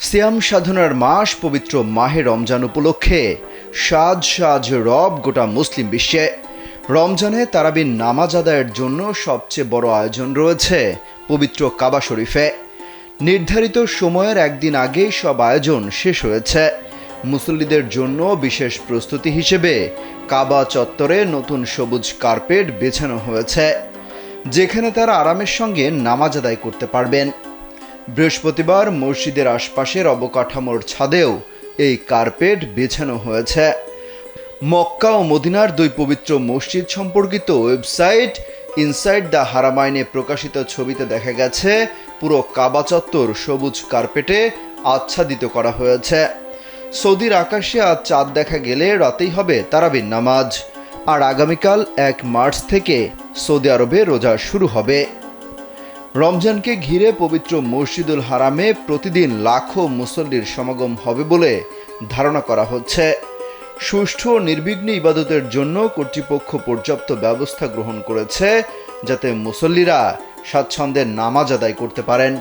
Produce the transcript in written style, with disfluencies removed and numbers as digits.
সিয়াম সাধনার মাস পবিত্র মাহে রমজান উপলক্ষে সাজ সাজ রব গোটা মুসলিম বিশ্বে। রমজানে তারাবির নামাজ আদায়ের জন্য সবচেয়ে বড় আয়োজন রয়েছে পবিত্র কাবা শরীফে। নির্ধারিত সময়ের একদিন আগেই সব আয়োজন শেষ হয়েছে। মুসল্লিদের জন্য বিশেষ প্রস্তুতি হিসেবে কাবা চত্বরে নতুন সবুজ কার্পেট বেছানো হয়েছে, যেখানে তারা আরামের সঙ্গে নামাজ আদায় করতে পারবেন। বৃহস্পতিবার মসজিদের আশপাশের অবকাঠামোর ছাদেও এই কার্পেট বেছানো হয়েছে। মক্কা ও মদিনার দুই পবিত্র মসজিদ সম্পর্কিত ওয়েবসাইট ইনসাইড দ্য হারামাইনে প্রকাশিত ছবিতে দেখা গেছে পুরো কাবা চত্বর সবুজ কার্পেটে আচ্ছাদিত করা হয়েছে। সৌদির আকাশে আজ চাঁদ দেখা গেলে রাতেই হবে তারাবির নামাজ, আর আগামীকাল 1 মার্চ থেকে সৌদি আরবে রোজা শুরু হবে। রমজানকে ঘিরে পবিত্র মসজিদুল হারামে প্রতিদিন লাখো মুসল্লির সমাগম হবে বলে ধারণা করা হচ্ছে। সুষ্ঠু ও নির্বিঘ্নে ইবাদতের জন্য কর্তৃপক্ষ পর্যাপ্ত ব্যবস্থা গ্রহণ করেছে, যাতে মুসল্লিরা স্বাচ্ছন্দ্যে নামাজ আদায় করতে পারেন।